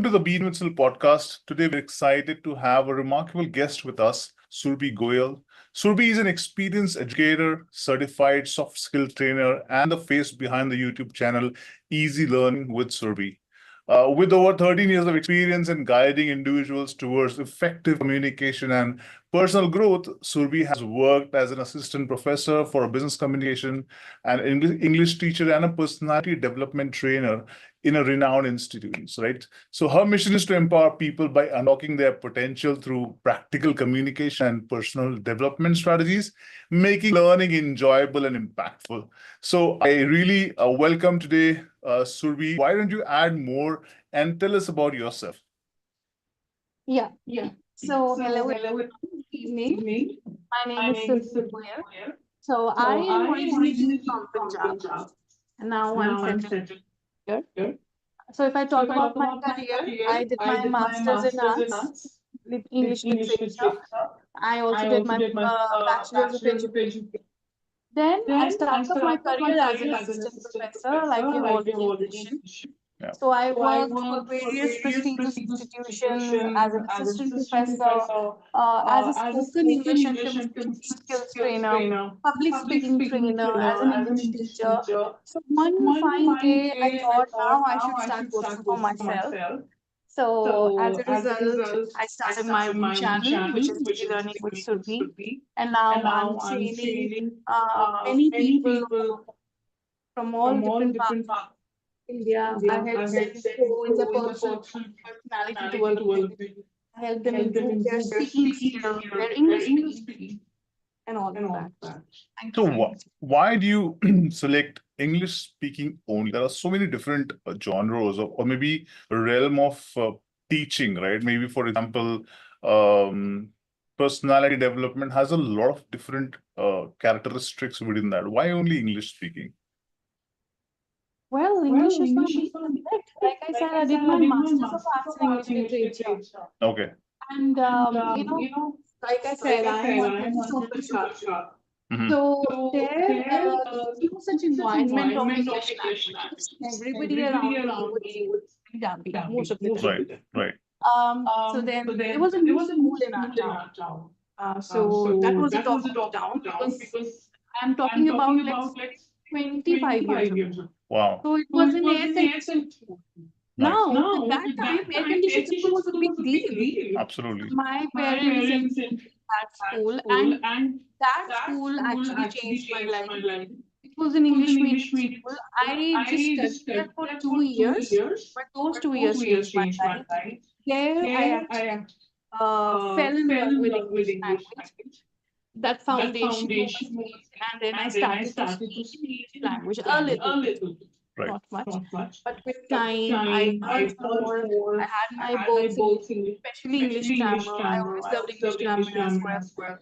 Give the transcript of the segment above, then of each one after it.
To the Bean Witzel podcast. Today, we're excited to have a remarkable guest with us, Surbhi Goyal. Surbhi is an experienced educator, certified soft skill trainer, and the face behind the YouTube channel Easy Learning with Surbhi. With over 13 years of experience in guiding individuals towards effective communication and personal growth, Surbhi has worked as an assistant professor for business communication, an English teacher, and a personality development trainer in a renowned institutions, right? So her mission is to empower people by unlocking their potential through practical communication and personal development strategies, making learning enjoyable and impactful. So I really welcome today, Surbhi. Why don't you add more and tell us about yourself? Yeah. Yeah. So, So hello, hello, everyone. Good evening. evening. My name My is name is Sylvia Sylvia Goyal. Goyal. So, I So am I am originally originally from from Punjab, Punjab. and now I'm Now I'm settled settled here. here. So, if I So talk if I about talk my about my career, career, I did I my did my master's in master's in arts arts with with English English literature. literature. I also I did also my did my bachelor's of bachelor's of education. education. Then I Then I started my started my career as an career as an assistant assistant professor, professor, like you've like you have already already mentioned. mentioned. Yeah. So I So I worked for worked for various various prestigious prestigious institutions as institutions an as an assistant assistant professor, professor, as a as a spoken spoken English and English and communication communication skills skills trainer, trainer, public public speaking speaking trainer, as an trainer, as an English English teacher. teacher. So So one one fine fine day, I day, I thought thought now I now should I start should working start for working for myself. myself. So as So a as a result, result, I I started my started own my own channel, which channel, is which Easy is Learning with Easy Learning with Surbhi. Surbhi. And And now I'm now I'm training training many many people people from all from all different parts different of parts India. of I India. help I them help them grow in their grow in their personality personality development. development. I help I them help them improve their improve their speaking speaking skills, skills, their their English English speaking, speaking, and all and of all that. of that. Thank So, you very much. why do you select English speaking only? There are so many different genres or maybe a realm of teaching, right? Maybe, for example, um, personality development has a lot of different characteristics within that. Why only English speaking? Well, Well, English is my English main is my main subject. Like subject. I Like said, I I did said, I my did my Masters of master's Arts of in Arts English in English Literature. literature. Okay. And, And you know, you know, like I like said, I I am said, I already am super already sharp. super sharp. Mhm. So So there, there, there's no such such environment of environment of English English language. language. Everybody Everybody around me around would me speak would Punjabi most Punjabi, of the most time. of Right, the time. right. So then So there was then a there new was a new school in our school in town. our town. So that So was the that talk was the of the talk of town the town because because I'm I'm talking about talking let's about like 25 years 25 ago. years ago. Wow. So it So was it an was air in air conditioned conditioned. school. Nice. Now, at Now, that at time, that air time, air conditioned school conditioned was a school big was a big deal. deal. Absolutely. My My parents sent parents me in to that that school, school, and and that that school school actually actually changed my changed life. my life. It was an It was an English medium English medium school. school. I just I studied just there studied for there two for two years, years, but those but 2 years those 2 years changed my changed my life. life. There, I There, I actually fell in fell love in with love with English English language. language. That That foundation was foundation laid, was, and then I and then I started to started to speak in speak English in language English a language little a bit, little bit, Right. not much. not much. But with But with time, I time, learned I learned more. I more. had I my had my books in English, books in English, especially English especially English grammar. I grammar. always I loved always English loved English grammar as grammar well. as well.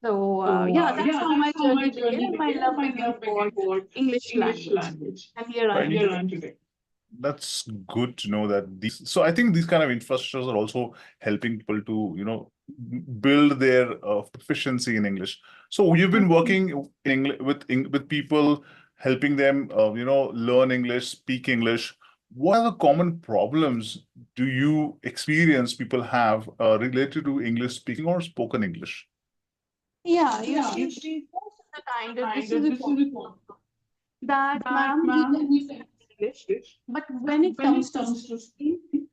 So, So yeah, that's yeah, how my that's how journey my began. journey My began. love My began love for began for English English language. language. And here I Right. am Here today. I am today. That's good to know that these. So I think these kind of infrastructures are also helping people to, build their proficiency in English. So you've been working in with people, helping them, learn English, speak English. What are the common problems do you experience people have related to English speaking or spoken English? Yeah, you Yeah, see, you see, most of the time that kind this is of a this is common it. problem that, That ma'am, we ma'am, we understand can English, English, but when but it when comes it to comes to speaking, speaking,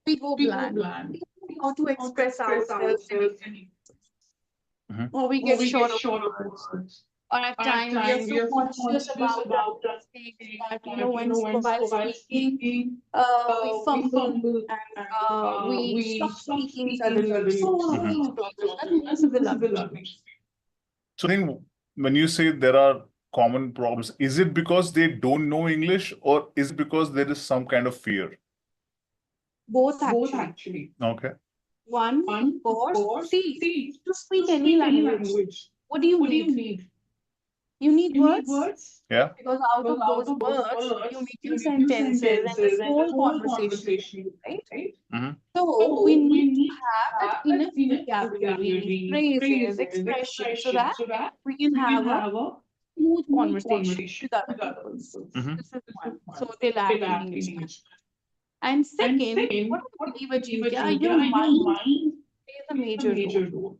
we go we go blank. blank. We don't know how to How to express express ourselves in ourselves in English, English. Mhm. or we Or get we get short of short of words. words. Or at Or at times we are times we so are so conscious conscious about our about our mistakes mistakes that that while while speaking, speaking, we we fumble fumble and and we we stop stop speaking speaking suddenly. So suddenly. all So of all these of these problems that problems that most of the most of the language language. speakers. So then when you say there are common problems, is it because they don't know English or is it because there is some kind of fear? Both Both actually. actually. Okay. One, of One, of course, course, see, see, to to speak any speak any language, language, what do you what do you need? need? You need You need words, words, Yeah. because out because of out those of those words, you words, make you your make your sentences and this sentences and whole this whole conversation, conversation, right? right? Mhm. So we So we need to need to have that have that enough enough vocabulary, vocabulary, phrases, phrases, expressions, so expressions, that so that we can we can have a have a smooth smooth conversation conversation with other with other people. people. Mhm. This is This is one. one. So they They lack in lack in English. English. And And second, second, what I what believe, I believe, Ajinkya, your Ajinkya, your mind mind plays a plays a major role. major role.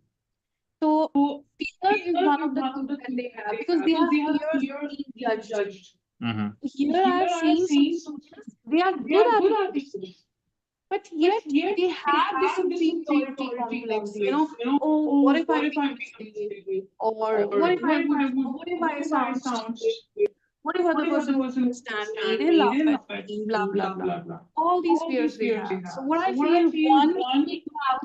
So So fear is fear one is of the one of things the that things they that have they because have they because have they have fears of fear being being judged. judged. Mm-hmm. Here I Here have I have seen some seen some students, they are they good are at good it, at it, but but yet yet they they have this have this inferiority inferiority complex. complex. Oh, what Oh, if I what if make I a make a mistake? mistake? Or Or what if I what if I sound sound stupid? What if other what if person other won't person won't understand me? understand They me? laugh They at laugh at me, blah, me, blah, blah blah. blah blah. All these All fears these they fears have. they So have. what So I what I feel, feel, one, you one, need to have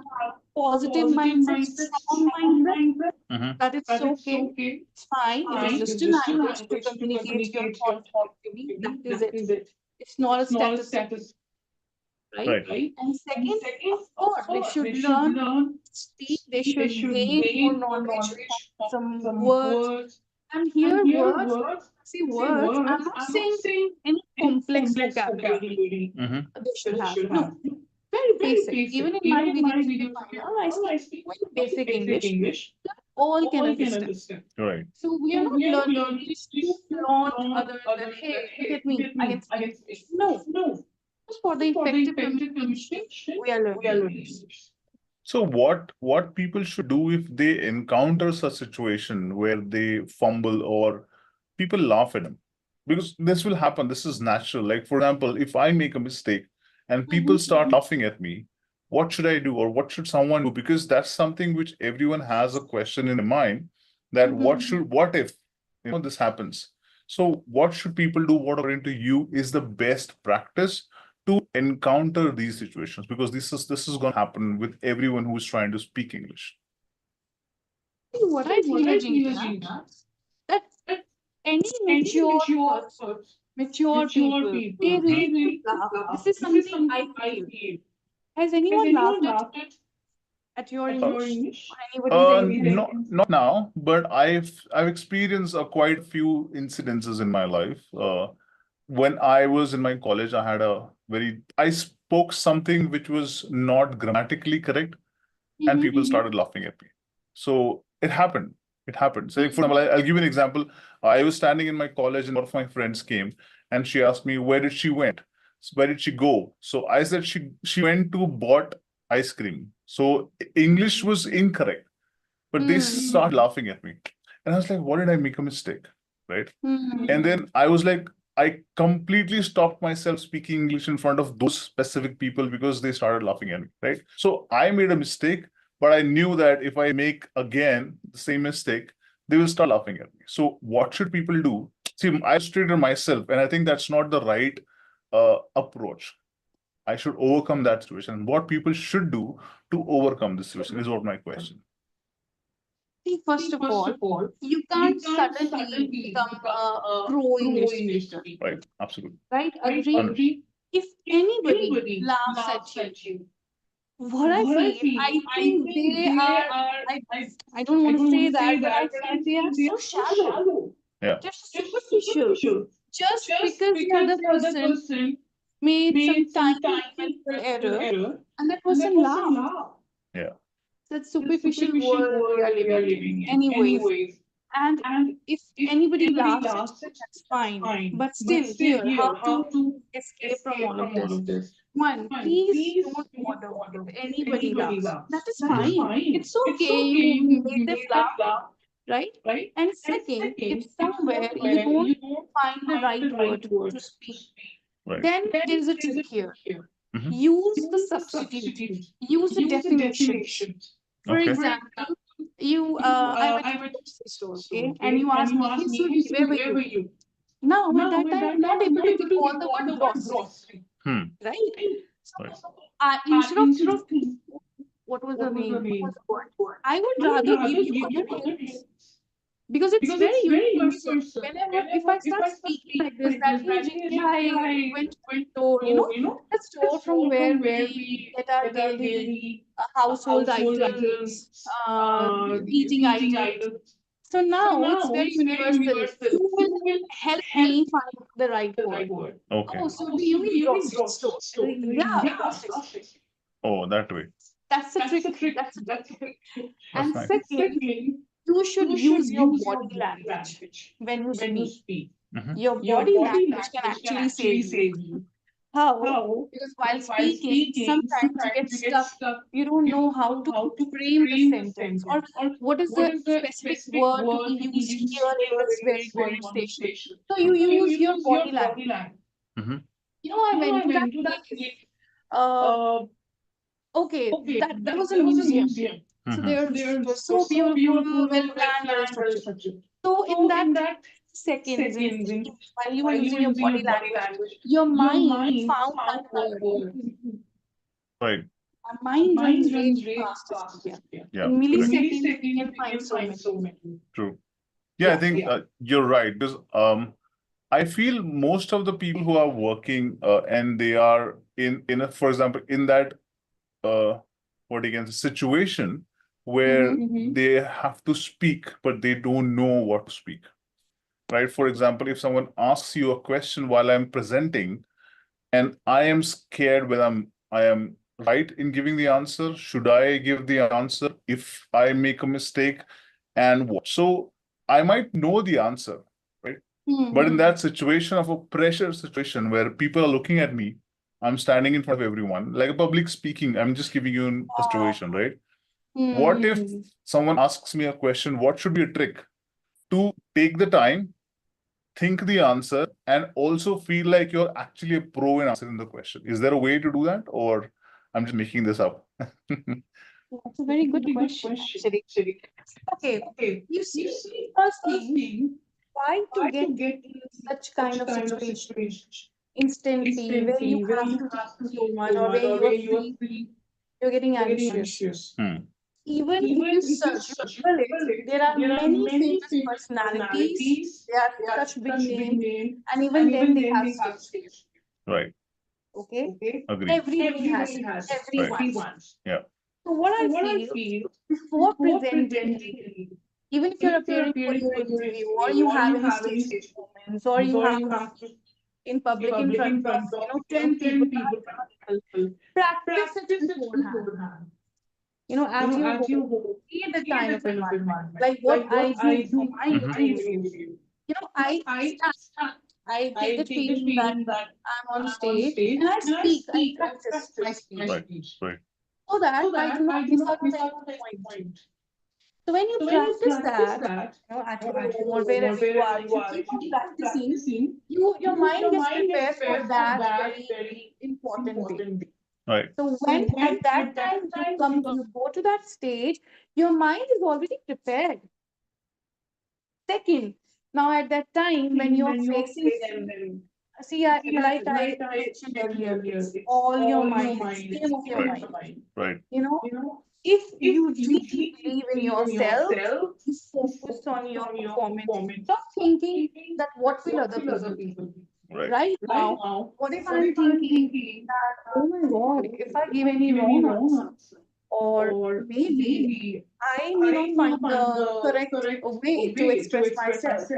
positive positive mindset, mindset, strong strong mindset, mindset, Mm-hmm. that it's that it's okay, okay, it's fine. It is fine. just It's a just a language to language to communicate your communicate your thoughts thoughts effectively. That effectively. is That it. is it. It's not a It's not a status symbol, status, right? Right. right? And And second, second, of of course, they course, should they should learn learn speak, they speak. They should should gain more gain more knowledge from knowledge of some some words. words. And And here, here, words, words, see say words, I'm words. not I'm not saying saying any any complex complex vocabulary vocabulary Mm-hmm. they should they have. should No, have. very Very basic. basic. Even in Even my in my videos, you can videos, find you can out I find I speak speak very very basic basic English English. that all can All can understand. understand. Right. So we are So not we are not learning learning English to this to flaunt flaunt others that, others hey, that, look hey, at look me, at I me, can I speak can English. speak. No, No. just for the Just for the effective effective communication, communication, we are we learning are learning English. English. So what people should do if they encounter such situation where they fumble or people laugh at them? Because this will happen. This is natural. Like for example, if I make a mistake and people start laughing at me, what should I do or what should someone do? Because that's something which everyone has a question in their mind that what if this happens? So what should people do? What according to you is the best practice to encounter these situations? Because this is going to happen with everyone who is trying to speak English. See, what I See, what feel, I feel, Ajinkya, Ajina, that that any any mature mature person, person, mature mature people, they people, really they should really laugh. This laugh. is This is something I something I feel. feel. Has Has anyone anyone laughed laughed at your at Uh, your English? English? Or anybody's English? not now, but I've experienced quite a few incidences in my life. When I was in my college, I spoke something which was not grammatically correct, and people started laughing at me. So it happened. It happened. So, for example, I'll give you an example. I was standing in my college, and one of my friends came, and she asked me, "Where did she went? So where did she go?" So I said, "She went to bought ice cream." So English was incorrect, but they started laughing at me, and I was like, "What did I make a mistake?" Right? And then I was like, I completely stopped myself speaking English in front of those specific people because they started laughing at me, right? So I made a mistake, but I knew that if I make again the same mistake, they will start laughing at me. So what should people do? See, I frustrated myself, and I think that's not the right approach. I should overcome that situation. What people should do to overcome this situation is what my question. See, first See, of first all, of all, you you can't can't suddenly suddenly become become a a pro pro English English speaker, speaker, Right? Absolutely. right? right? Agree? Agree? If If anybody anybody laughs at laughs you, at you, what I what I feel, feel, I I think think they they are, are, I, I, I don't I want to don't want say to say that, but I that, but I feel they are feel they so are so shallow. shallow. Yeah. They're so They're superficial. superficial. Just Just because the because other the other person person made some made some tiny tiny mental mental error error, and that and that person person laughed. laughed. Yeah. That The superficial superficial world we are world we are living in. living in. Anyways, Anyways, and and if if anybody anybody laughs at laughs you, at you, that's that's fine. fine. But But still, still, here, here, how how to to escape from escape all of from all this? of this? One, One, please please don't don't bother bother if if anybody anybody laughs. laughs. That is That is fine. fine. It's It's okay. okay. You You made them made them laugh, laugh, right? right? And And second, if second, if somewhere you somewhere don't you don't find the find right the right word word to to speak, speak, Right. then then there is a there is trick a trick here. here. Mhm. Use the Use the substitute. substitute. Use the Use the definitions. definitions. For Okay. For example, example, I went I to went the grocery store, to okay, store, and okay, you and asked you me, "Hey asked me, hey, Surbi, where Subi, were where you?" were you? Now, at Now, that at time, that I'm time, not I'm able not to able to recall the recall word the word grocery, grocery. Hmm. right? Right. So, instead of Instead of what was the what was the name? What was name? the word? I would I would rather give rather you give other you other hints hints because it's because very it's very universal. universal. Whenever, if Whenever I if start I start speaking speaking like this, like that this, hey, that hey, Jinkya, Jinkya, I I went to went the store, to the the store from store where from where we we get our get our daily daily household household items, items, eating eating items. items. So So now it's now very it's very universal. universal. You will You will help help me find the right the word. right word. Okay. Oh, so Oh, do you so mean you mean grocery grocery store? store? Yeah, Yeah, grocery store. grocery. Oh, that way. That's the That's trick. the trick. That's the That's trick. the trick. And That's nice. second, Second, you should you should use your use your body body language language when you when you speak. speak. Mhm. Your Your body body language can language can actually actually save you. save you. How? Because while speaking, sometimes you get stuck. You don't know how to frame the sentence or what is the specific word to be used here in this very conversation. So you use your body language. Mhm. I went to that place. Uh, okay, that was a museum. So Mhm. it was so beautiful, well planned, well structured. So in that seconds, in seconds, while you were using your body language, your mind found that word. Right. Our mind runs really fast, Cynthia. Yeah. In Correct. milliseconds, we can find so many. True. Yeah, I think you're right. Because I feel most of the people who are working and they are in a, for example, in that what you can say, situation where they have to speak, but they don't know what to speak. Right. For example, if someone asks you a question while I'm presenting, and I am scared whether I am right in giving the answer. Should I give the answer if I make a mistake? And what? So I might know the answer, right? But in that situation of a pressure situation where people are looking at me, I'm standing in front of everyone, like a public speaking. I'm just giving you a situation, right? What if someone asks me a question? What should be a trick to take the time, think the answer, and also feel like you're actually a pro in answering the question? Is there a way to do that, or I'm just making this up? That's a very good question, actually. Okay, you see, first thing, why to get in such kind of situation instantly where you have to think so much or where you are free, you're getting anxious. Hmm. Even if you search, you Google it, there are many famous personalities. They are such big names, and even then they have stage. Right. Okay, Agree. everybody has stage. Right. Everyone. Yeah. So what I feel before presenting, even if you're appearing for your interview or you have any stage performance or you have to speak in public in front of 10 people, 5 people, practice it beforehand. At your home, create that kind of environment. Like what I do for my interview. I start, I take the feeling that I'm on stage and I speak, I practice my speech Right. Right. so that I do not miss out on any point. So when you practice that, at your home or wherever you are, if you keep on practicing, your mind gets prepared for that very important day. Right. So when at that time you go to that stage, your mind is already prepared. Second, now at that time when you're facing them, see, like I mentioned earlier, it's all your mind, it's game of your Right. mind. Right. If you really believe in yourself, you focus on your performance. Stop thinking that what will other people think. Right. Right now, what if I'm thinking that, oh my God, if I give any wrong answer, or maybe I may not find the correct way to express myself.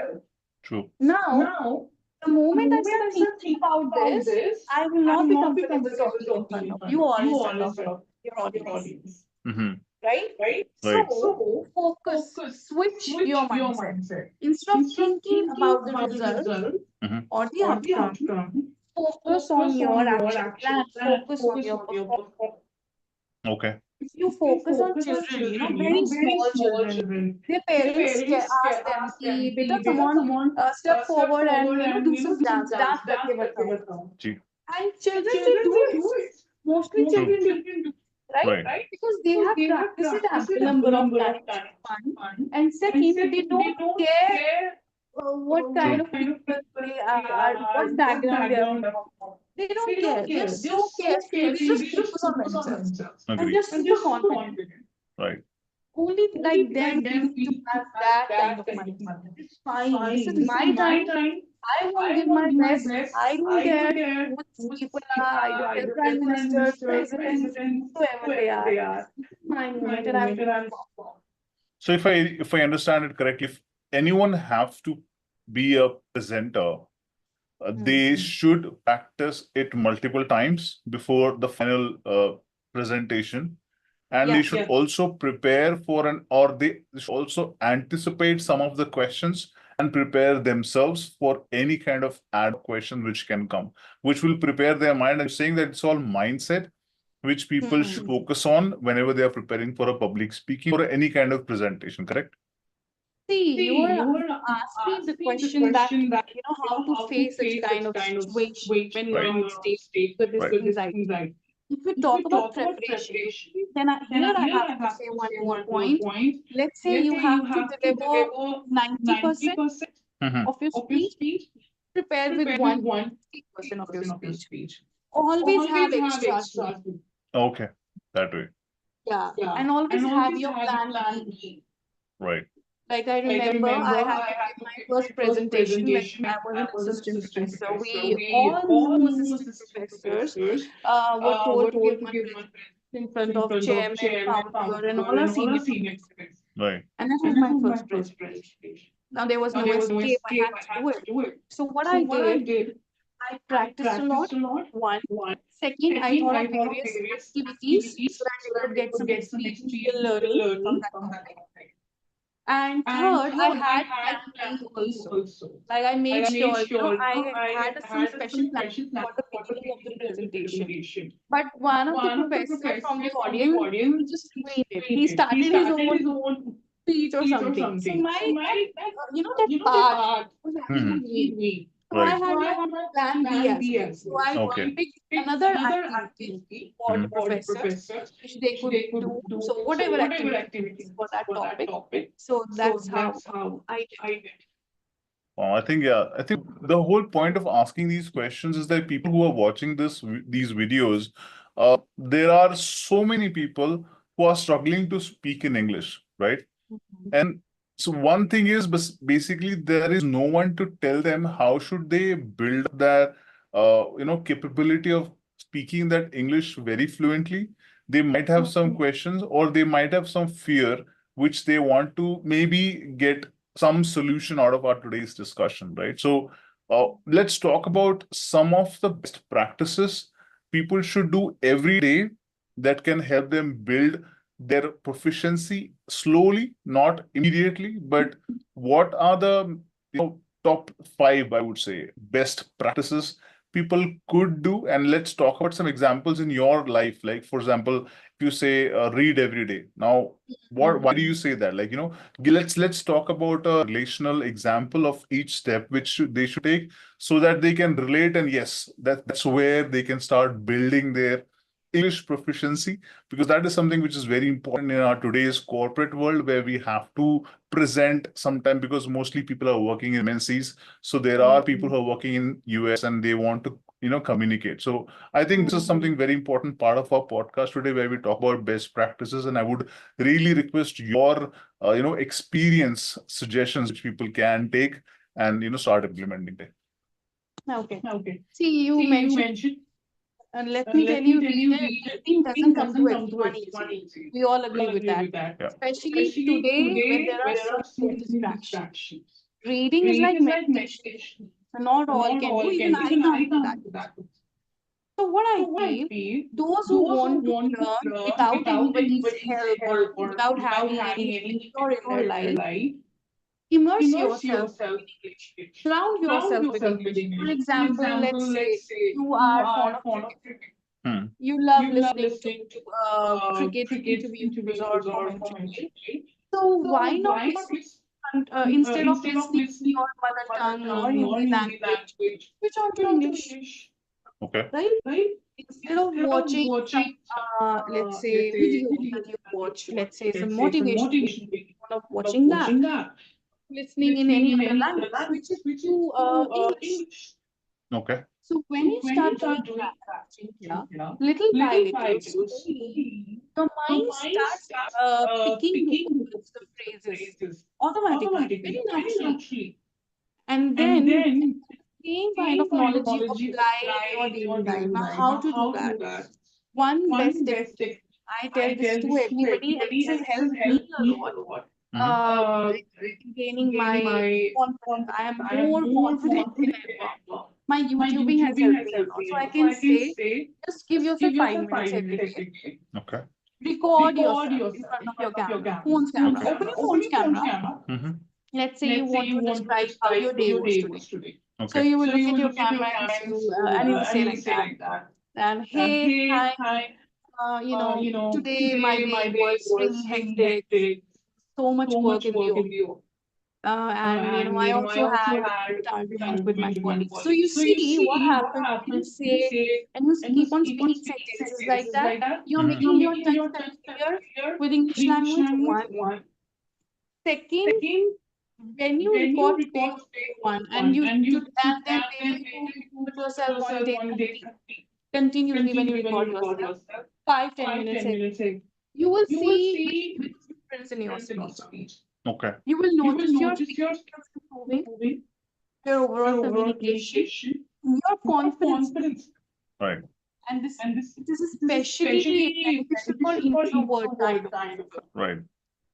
True. Now, the moment I start thinking about this, I will not be comfortable talking in front of you or in front of your audience. Mm-hmm. Right? Right. So, focus, switch your mindset. Instead of thinking about the result Mhm. or the outcome, focus on your action plan, focus on your performance. Okay. If you focus on children, very small children, their parents ask them, "Ki, beta, come on, step forward and do some dance, dance karke batao." Gee. And children, they do it. Mostly True. children do, right? Right. Because they have practiced it ample number of times. One. And second, they don't care what kind of people they are, what background they are from. They don't care. They're so carefree. They just focus on themselves. And Agree. they're super confident. Right. Only like them we need to have that kind of mindset. It's fine. This is my time. I won't give my best. I don't care which people are. I don't care prime minister, president, whoever they are. This is my moment, and I want to perform. So if I understand it correctly, if anyone have to be a presenter, they should practice it multiple times before the final presentation, and they should also prepare for or they should also anticipate some of the questions and prepare themselves for any kind of ad question which can come, which will prepare their mind. And saying that it's all mindset which people should focus on whenever they are preparing for a public speaking or any kind of presentation, correct? See, you asked me the question that, how to face such kind of situation when you're on stage with this anxiety. If we talk about preparation, then here I have to say one more point. Let's say you have to deliver 90% Mhm. of your speech, prepare with 1% of your speech. Always have extras. Okay, that way. Yeah, and always have your plan B. Right. Like I remember, I had to give my first presentation when I was an assistant professor. We all new assistant professors were told to give my presentation in front of chairman, founder, and all our senior professors. Right. And that was my first presentation. Now there was no escape; I had to do it. So what I did, I practiced a lot. One. Second, I thought of various activities so that I could get some experiential learning from that topic. And third, I had plan B also. Like I made sure, I had some special plan for the beginning of the presentation. But one of the professor from the audience, he just waited. He started his own speech or something. So that part was Mhm. actually weak. So I Right. had my plan B as well. So I Okay. picked another activity for the professors which they could do. So whatever activity for that topic. So that's how I did. I think, yeah, I think the whole point of asking these questions is that people who are watching these videos, there are so many people who are struggling to speak in English, right? And so one thing is basically there is no one to tell them how should they build their capability of speaking that English very fluently. They might have some questions or they might have some fear which they want to maybe get some solution out of our today's discussion, right? So let's talk about some of the best practices people should do every day that can help them build their proficiency slowly, not immediately, but what are the top five, I would say, best practices people could do? And let's talk about some examples in your life. Like, for example, if you say read every day. Now, why do you say that? Like, let's talk about a relational example of each step which they should take so that they can relate. And yes, that's where they can start building their English proficiency, because that is something which is very important in our today's corporate world where we have to present sometime, because mostly people are working in MNCs. So there are people who are working in US and they want to communicate. So I think this is something very important part of our podcast today where we talk about best practices, and I would really request your experience suggestions which people can take and start implementing it. Okay. See, you mentioned, and let me tell you, reading doesn't come to everyone easily. We all agree with that. Yeah. Especially today when there are so many distractions. Reading is like meditation. Not all can do, even I can't do that. So what I feel, those who want to learn without anybody's help or without having any tutor in their life, immerse yourself in English. Surround yourself with English. For example, let's say you are fond of cricket. You love listening to cricket interviews or commentary. So why not listen, instead of listening in your mother tongue or Hindi language, switch on to English, Okay. right? Instead of watching some, let's say, video that you watch, let's say some motivation video, instead of watching that, listening in any other language, switch it to English. Okay. So when you start doing that, yeah, little by little, slowly, your mind starts picking the words, the phrases automatically, very naturally. And then same kind of knowledge you apply in your daily life. Now, how to do that? One best technique, I tell this to everybody, and this has helped me a lot. Like in gaining my confidence. I am more confident than ever. My YouTubing has helped me a lot. So I can say, just give yourself 5 minutes every day. Okay. Record yourself in front of your camera, phone's camera. Open your phone's camera. Let's say you want to describe how your day was today. So Okay. you will look at your camera and you will say like that. And hey, hi, today my day was really hectic, so much work in the office. And I also had a argument with my colleagues. So you see what happens when you say and you keep on speaking sentences like that. You're Mhm. making your time familiar with English language. One. Second, when you record today, one, and and then later you put yourself on day 30 continuously when you record yourself 5-10 minutes every, you will see a difference in your speech. Okay. You will notice your speaking skills improving, your overall communication, your confidence. Right. And this is especially beneficial for introvert kind of people Right.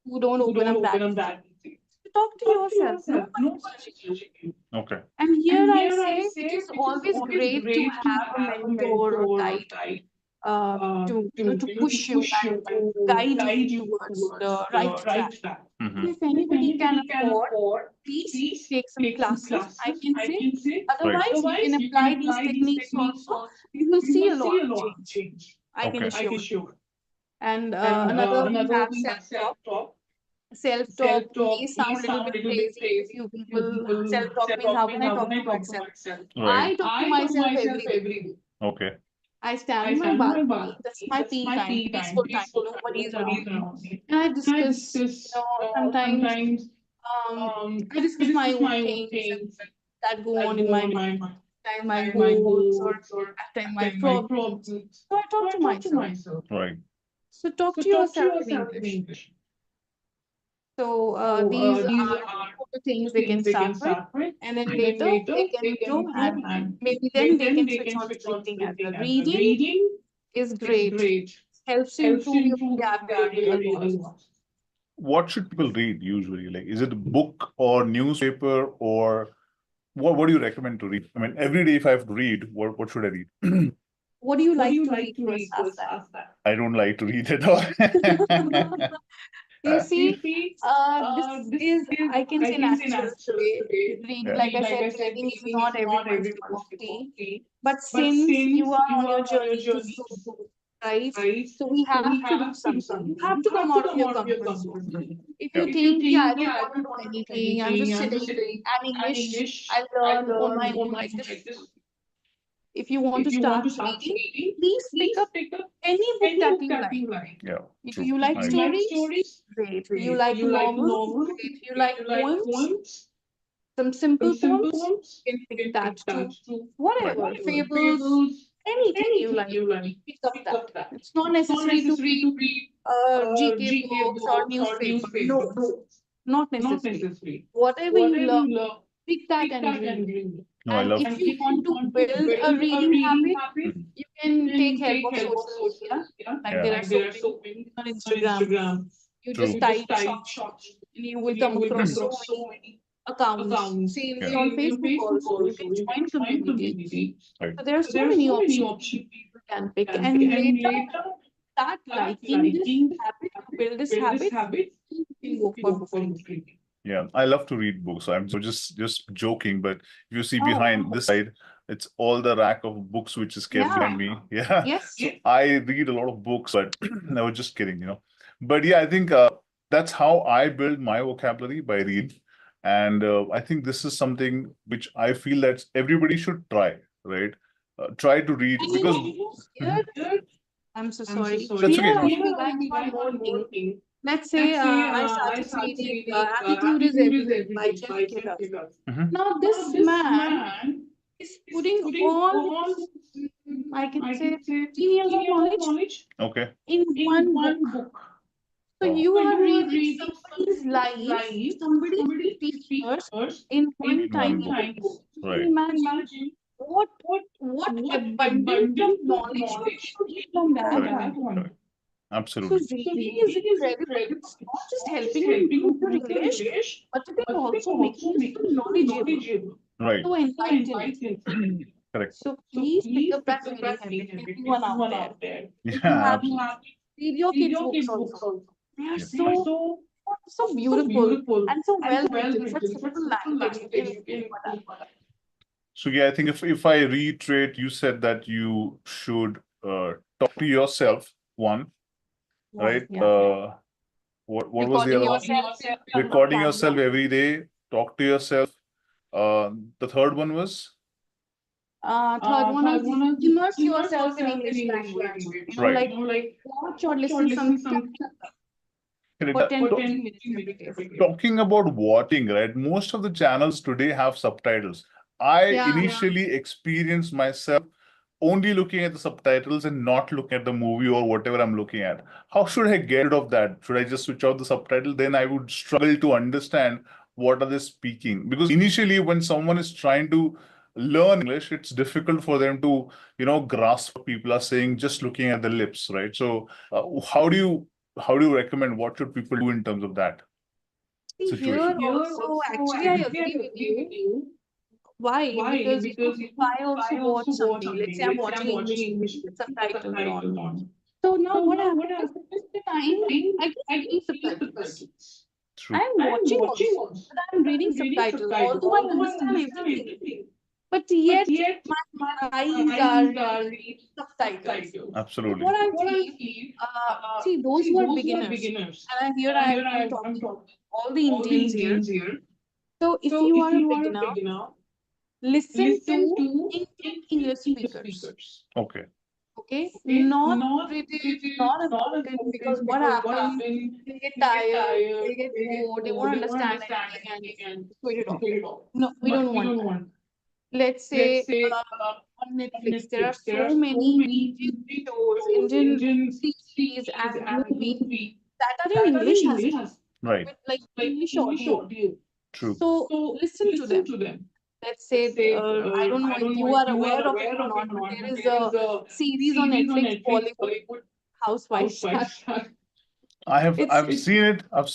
who don't open up that easily. So talk to yourself. Nobody is judging you. Okay. And here I say it is always great to have a mentor or guide to push you and to guide you towards the right track. Mhm. So if anybody can afford, please take some classes, I can say. Right. Otherwise, you can apply these techniques also. You will see a lot of change. I can Okay. assure you. And another, we have self-talk. Self-talk may sound a little bit crazy to few people. Self-talk means how can I talk to myself? Right. I talk to myself every day. Okay. I stand in my balcony. That's my peaceful time. Nobody is around me. And I discuss, sometimes um, I discuss my own things that go on in my mind, time my goals or at time my problems. So I talk to myself. Right. So talk to yourself in English. So these are all the things they can start with, and then later they can improve, and maybe then they can switch on to reading as well. Reading is great, helps you improve your vocabulary a lot. What should people read usually? Like, is it a book or newspaper, or what do you recommend to read? I mean, every day if I have to read, what should I read? What do you like to read first? Ask that. I don't like to read at all. You see, this is, I can say, natural today. Yeah. Like I said, reading is not everyone's cup of tea. But since you are on your journey to grow, right? So we have to do something. You have to come out of your comfort zone. If you Yeah. think, yeah, I don't want to do anything, I'm just sitting and English, I learn on my own like this. If you want to start reading, please pick up any book that you like. Yeah. If True. you like I agree. stories, great. You like novels, great. You like poems, some simple poems, you can pick that too. Whatever, fables, anything you like, pick up that. It's not necessary to read GK books or newspaper. No, not necessary. Whatever you love, pick that and read. No, I And love. if you want to build a reading habit, Mhm. you can take help of social media. Like there are so many on Instagram. You True. just type shorts and you will come across so many accounts. Same way Yeah. on Facebook also. You can join community. Right. So there are so many options people can pick. And later start liking this habit, you build this habit, you can go for book reading. Yeah, I love to read books. I'm so just joking, but if you see Oh, behind this side, it's all the rack of books which is kept yeah. behind me. Yeah. Yes. So I read a lot of books, but I was just kidding. But yeah, I think that's how I build my vocabulary, by read. And I think this is something which I feel that everybody should try, right? Try to read, because Here, I'm so sorry. that's Here, okay. I would like one more thing. Let's say I started reading Attitude is Everything by Jeff Kidder. Mhm. Now, this man is putting all his, I can say, 15 years of knowledge Okay. in one book. So Wow. you are reading somebody's life, somebody's 15 years in one In one tiny book. book. So Right. imagine what abundance of knowledge you can get from that Correct. one. Correct. So Absolutely. reading is incredible. It's not just helping you improve your English, but it is also making you so knowledgeable, Right. so enlightened. Correct. So please pick up that reading habit, everyone out there. If you Yeah, have absolutely. read your kids' books also. They are Yep. so so beautiful and so well written, such simple language. You can for that. So yeah, I think if I reiterate, you said that you should talk to yourself, one, right? Yeah. What was the Recording other one? yourself in front of Recording yourself camera. every day, talk to yourself. The third one was Third one is immerse yourself in English language. right. Like watch or listen some for 10 to 15 minutes every day. Talking about watching, right? Most of the channels today have subtitles. I initially experienced myself only looking at the subtitles and not looking at the movie or whatever I'm looking at. How should I get rid of that? Should I just switch out the subtitle? Then I would struggle to understand what are they speaking. Because initially, when someone is trying to learn English, it's difficult for them to, grasp what people are saying just looking at the lips, right? So, how do you recommend what should people do in terms of that See, here situation? also, actually, I agree with you. Why? Because if I also watch something, let's say I'm watching English movie with subtitles on. So now what happens is most of the time I just read subtitles. True. I'm watching also, but I'm reading subtitles, although I understand everything. But yet my eyes are reading subtitles. Absolutely. What I feel, see, those who are beginners, and here I'm talking all the Indians here. So if you are a beginner, listen to English speakers. Okay. Okay, not British, not American, because what happens, they get tired, they get bored, they won't understand anything and switch it off. No, we don't want that. Let's say on Netflix, there are so many Indian shows, Indian series and movies that are in English as well, Right. with like English audio. True. So listen to them. Let's say, I don't know if you are aware of it or not, but there is a series on Netflix, Bollywood Housewives. I've seen it. I've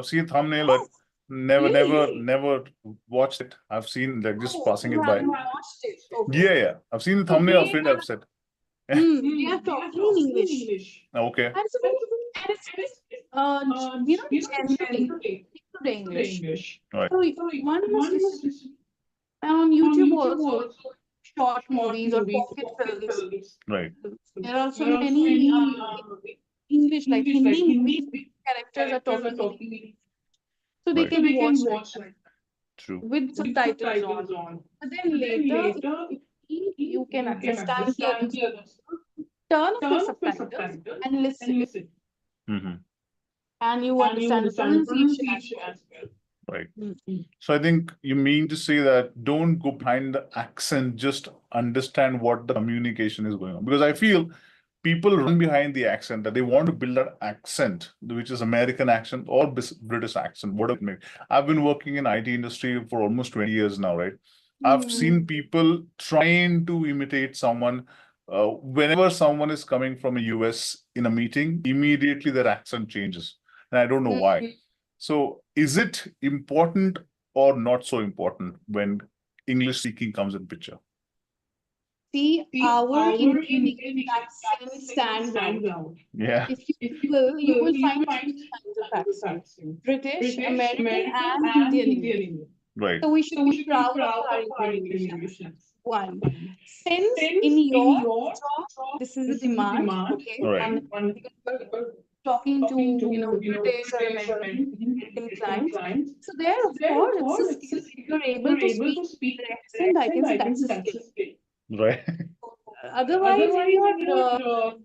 seen thumbnail, but never watched it. I've seen like just passing You it by. haven't watched it. Okay. Yeah. I've seen the thumbnail of it. I've said, They are talking in English. okay. And so, and it's generally into the English. Right. So one must listen. And on YouTube also, short movies or pocket films. Right. There are also many English, like Hindi movies, characters are talking in English. So they Right. can watch it True. with subtitles on. But then later, if you can understand the other story, turn off your subtitles and listen. Mm-hmm. And you understand the pronunciation as well. Right. Mm-hmm. So I think you mean to say that don't go behind the accent, just understand what the communication is going on. Because I feel people run behind the accent, that they want to build that accent, which is American accent or British accent, whatever it may be. I've been working in IT industry for almost 20 years now, right? I've seen people trying to imitate someone. Whenever someone is coming from a US in a meeting, immediately their accent changes. And I don't know why. So is it important or not so important when English speaking comes in picture? See, our Indian accent stands out. Yeah. If you will find three kinds of accents: British, American, and Indian. Right. So we should be proud of our Indian English accent. One, since in your job, this is a demand, okay? Right. And because we're talking to British or American clients, so there, of course, it's a skill. If you're able to speak their accent, I can say that's a skill. Right. Otherwise, if you're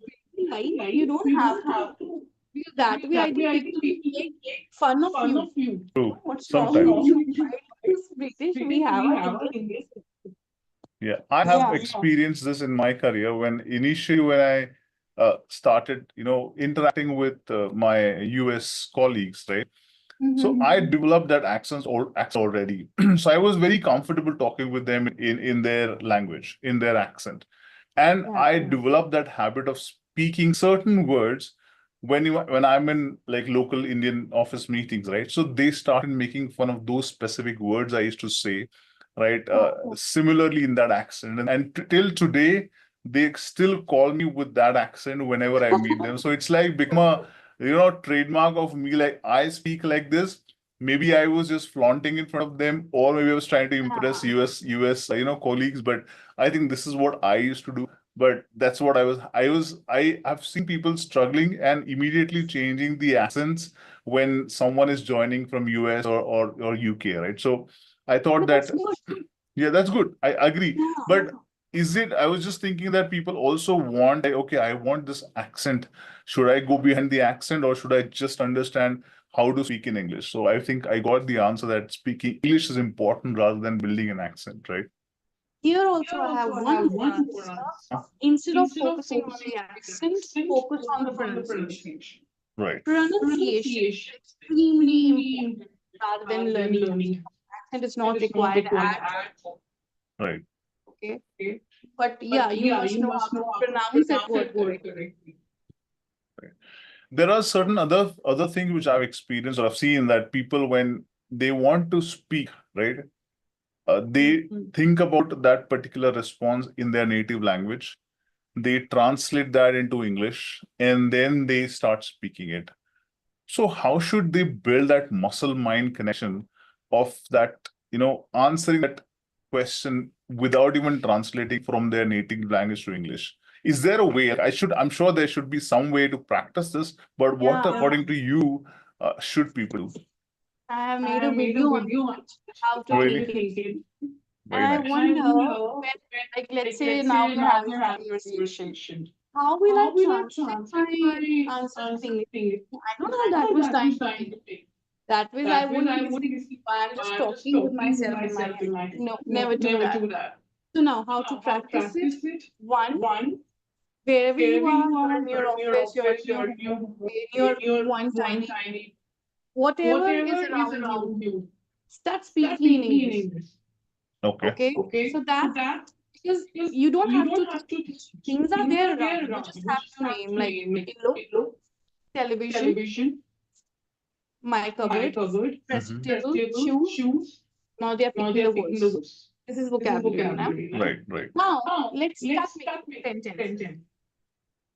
light, you don't have to. Because that way, I think people will make fun of you. True. What's wrong with you? Why is British? We have our Indian. Yeah, I have experienced this in my career when I started, interacting with my US colleagues, right? So I developed that accent already. So I was very comfortable talking with them in their language, in their accent. And I developed that habit of speaking certain words when I'm in like local Indian office meetings, right? So they started making fun of those specific words I used to say, right? Similarly in that accent. And till today, they still call me with that accent whenever I meet them. So it's like become trademark of me, like I speak like this. Maybe I was just flaunting in front of them, or maybe I was trying to impress US colleagues. But I think this is what I used to do. But that's what I have seen people struggling and immediately changing the accents when someone is joining from US or UK, right? So I thought But that, that's good. yeah, that's good. I agree. Yeah. But I was just thinking that people also want, like, okay, I want this accent. Should I go behind the accent, or should I just understand how to speak in English? So I think I got the answer that speaking English is important rather than building an accent, right? Here also I have one more answer. Instead of focusing on the accent, focus on the pronunciation. Right. Pronunciation is extremely important rather than learning accent. Accent is not required at all. Right. Okay. But yeah, you must know how to pronounce that word correctly. There are certain other things which I've experienced or I've seen, that people, when they want to speak, right, they think about that particular response in their native language. They translate that into English, and then they start speaking it. So how should they build that muscle mind connection of that, answering that question without even translating from their native language to English? Is there a way? I'm sure there should be some way to practice this, but what, Yeah. according to you, should people do? I have made a video on how to Really? think it. Very And I nice. wonder, when, like, let's say now we're having a conversation. How will I translate my answers in English? I don't have that much time to think. That way, I wouldn't be listening. I'm just talking with myself in my head. No, never do that. So now, how to practice it? One, wherever you are, you're in your office, you're at your home, in your one tiny, whatever is around you, start speaking in English. Okay. Okay? So that, because you don't have to change. Things are there around you. You just have to name, like, pillow, television, my cupboard, dressing table, shoes. Now they are picking the words. This is vocabulary now. Right. Now let's start making sentence.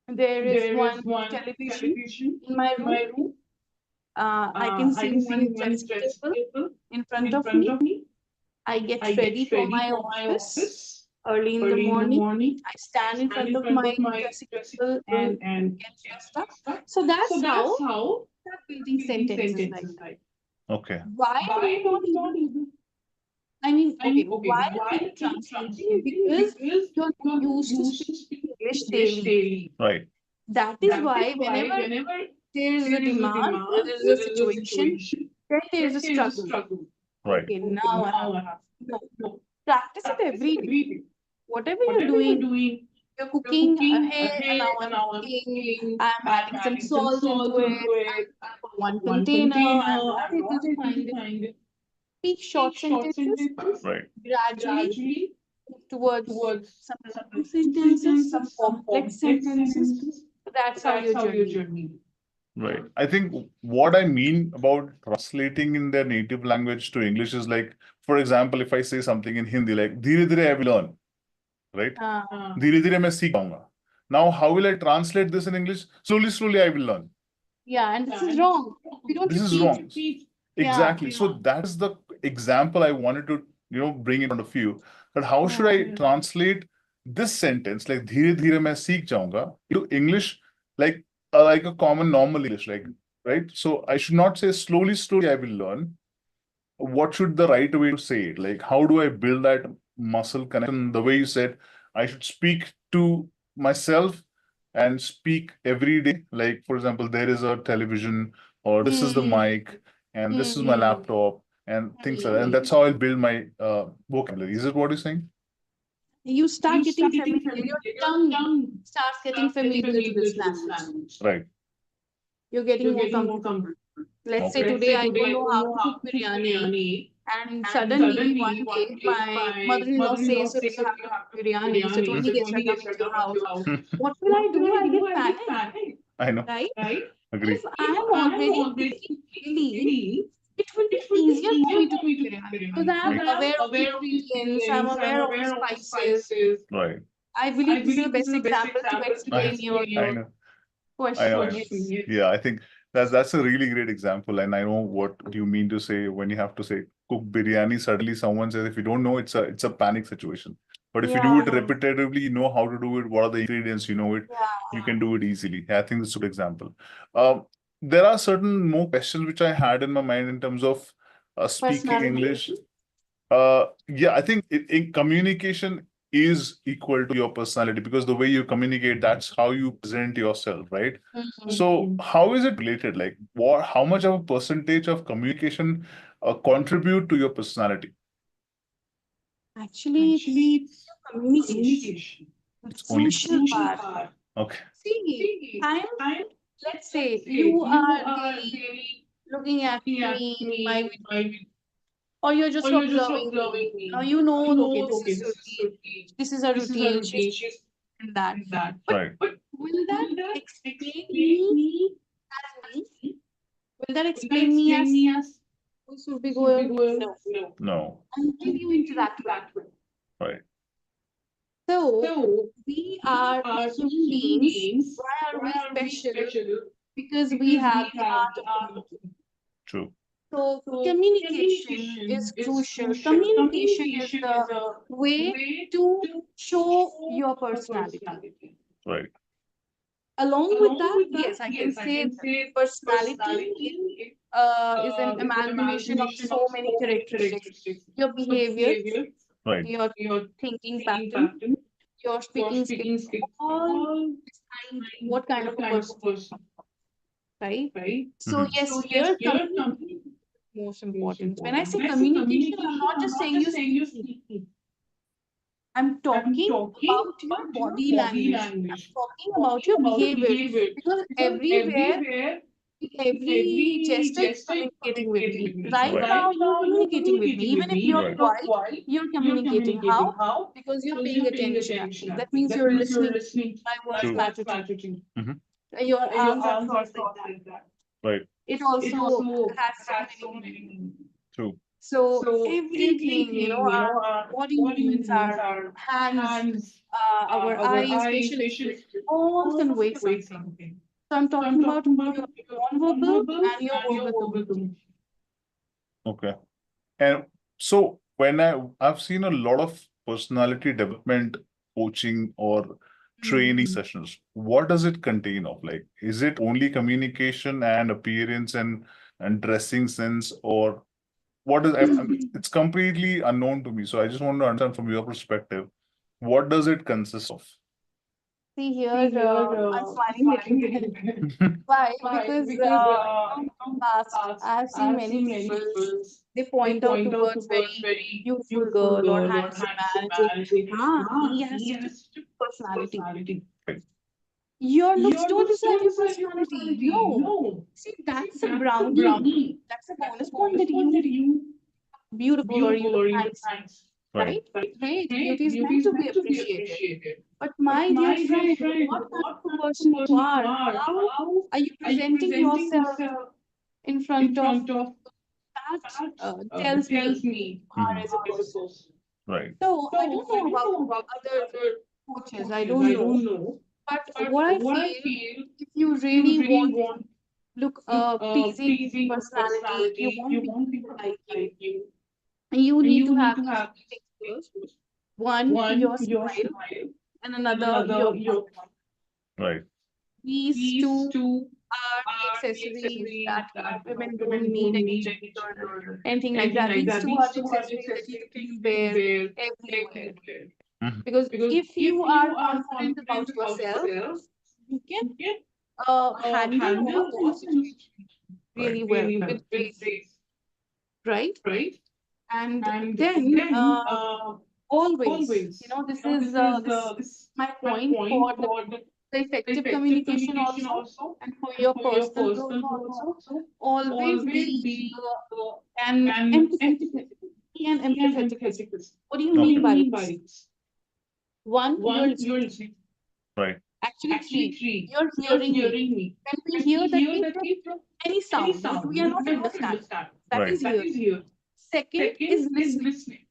There is one television in my room. I can see one dressing table in front of me. I get ready for my office early in the morning. I stand in front of my dressing table and get dressed up. So that's how I start building sentences like that. Okay. Why are we not able? I mean, okay, why are we translating? Because you're not used to speaking English daily. Right. That is why whenever there is a demand, there is a situation, then there is a struggle. Right. Okay, now I have no. Practice it every day. Whatever you're doing, you're cooking, hey, now I'm cooking, I'm adding some salt into it, I'm for one container, I'm not able to find it. Speak short sentences, Right. gradually towards some long sentences, some complex sentences. So that's how your journey. Right. I think what I mean about translating in their native language to English is, like, for example, if I say something in Hindi, like "Dheere dheere I will learn," right? "Dheere dheere मैं सीख जाऊंगा." Now, how will I translate this in English? Slowly, I will learn. Yeah, and this is wrong. We don't This is repeat. wrong. Exactly. So that is the example I wanted to, bring in front of you. But how should I translate this sentence, like "Dheere dheere मैं सीख जाऊंगा," to English, like a common normal English, like, right? So I should not say slowly I will learn. What should the right way to say it? Like, how do I build that muscle connection? The way you said, I should speak to myself and speak every day. Like, for example, there is a television, or this is the mic, and this is my laptop, and things like that. And that's how I'll build my vocabulary. Is it what you're saying? You start getting familiar. Your tongue starts getting familiar to this language. Right. You're getting more comfortable. Let's say today I don't know how to cook biryani, and suddenly one day my mother-in-law says, "So do you have to cook biryani? So 20 guests are coming to your house." What will I do? I get panicked. I know. Right? Agree. If I am already cooking daily, it will be easier for me to cook biryani because I'm aware of the ingredients, I'm aware of the spices. Right. I believe this is the best example to explain your I know. question. Yes. Yeah, I think that's a really great example, and I know what you mean to say when you have to say cook biryani. Suddenly, someone says if you don't know, it's a panic situation. But if you do it Yeah. repetitively, you know how to do it. What are the ingredients? You know it. You Yeah. can do it easily. I think that's a good example. Um, there are certain more questions which I had in my mind in terms of speaking Personality. English. Yeah, I think in communication is equal to your personality because the way you communicate, that's how you present yourself, right? Mhm. So how is it related? Like, what? How much of a percentage of communication contribute to your personality? Actually, it's communication. The It's only crucial part. okay. See, time, let's say you are really looking at me in my video, or you're just observing me. Now you know, okay, this is Surti, this is a routine, she's in that. But Right. will that explain me as me? Will that explain me as Surbi Goyal? No. No. Until you interact with me. Right. So we are human beings. Why are we special? Because we have the art of communication. True. So communication is crucial. Communication is the way to show your personality. Right. Along with that, yes, I can say that personality is an amalgamation of so many characteristics. Your behavior, Right. your thinking pattern, your speaking skill, all decide what kind of a person, right? So Mhm. yes, here communication is most important. When I say communication, I'm not just saying you speak. I'm talking about your body language. I'm talking about your behavior because everywhere, with every gesture, you're communicating with me. Right Right. now, you're communicating with me. Even if you're Right. quiet, you're communicating. How? Because you're paying attention at me. That means you're listening. My words True. matter to you. Mhm. Your arms are crossed like that. Right. It also has so many meanings. True. So everything, our body movements, our hands, our eyes, facial expression, all convey something. So I'm talking about your non-verbal and your verbal communication. Okay. And so when I've seen a lot of personality development coaching or training sessions, what does it contain of? Like, is it only communication and appearance and dressing sense, or what is it's completely unknown to me. So I just want to understand from your perspective, what does it consist of? See here, I'm smiling little bit. Why? Because in the past, I have seen many people. They point out towards very beautiful girl or handsome man and say, "Ah, he has such a personality." Right. Your looks don't decide your personality. No, see, that's a brownie. That's a bonus point that you beautiful or you look handsome, Right. right? Great, beauty is meant to be appreciated. But my dear friend, what kind of a person you are? How are you presenting yourself in front of that tells me you are as a person. Right. So I don't know about other coaches. I don't know. But what I feel, if you really want to look a pleasing personality, you want people to like you need to have these three things first. One, your smile, and another, your confidence. Right. These two are the accessories that women don't need any jewelry or anything like that. These two are the accessories that you can wear everywhere. Mhm. Because if you are confident about yourself, you can handle all situations Right. really well with grace, right? And then always, this is my point for the effective communication also, and for your personal growth also. Always be an empathetic, be an empathetic listener. What do you mean by this? One, you're listening. Right. Actually, three, you're hearing me. When we hear, that means that any sound which we are not understanding, that is Right. hearing. Second is listening.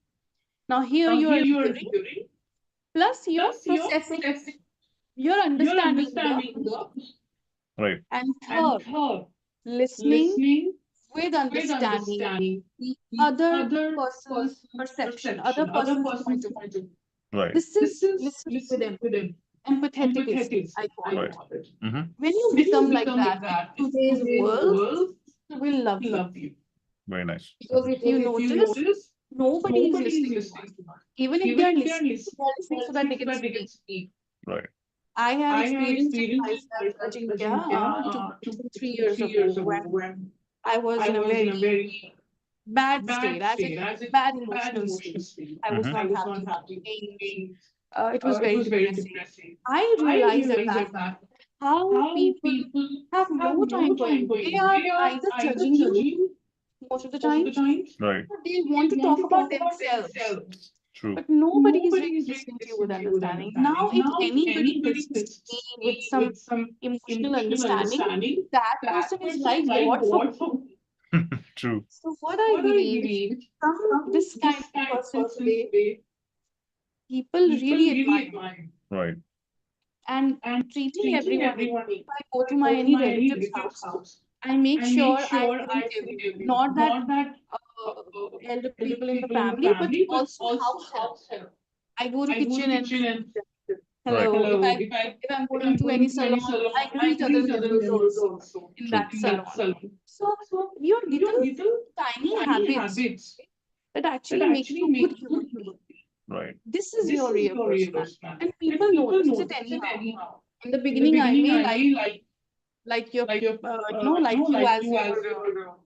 Now here you are hearing, plus you're processing. You're understanding Right. And third, listening with understanding the other person's perception, other person's point of view. Right. This is listening with empathy, empathetic listening, I call Right. it. Mm-hmm. When you become like that in today's world, people will love you. Very nice. Because if you notice, nobody is listening to us. Even if they are listening so that they can speak. Right. I have experienced it myself, Ajinkya, 2 3 years ago when I was in a very bad state, as in bad emotional state. I was Mm-hmm. not happy with things. It was very depressing. I realized at that moment how people have no time for you. They are either judging you most of the times, Right. or they want to talk about themselves. True. But nobody is really listening to you with understanding. Now, if anybody listens to me with some emotional understanding, that person is like God for me. True. So what I believe, if you become this kind of person today, people really admire you. Right. And treating everyone equally. If I go to my any relative's house, I make sure I greet everyone. Not that elder people in the family, but also house help. I go to kitchen and Right. hello. If I'm going to any salon, I greet other members also in True. that salon. So your little tiny habits that actually make you a good human being. Right. This is your real personality. And people notice it anyhow. In the beginning, I may like your like you as your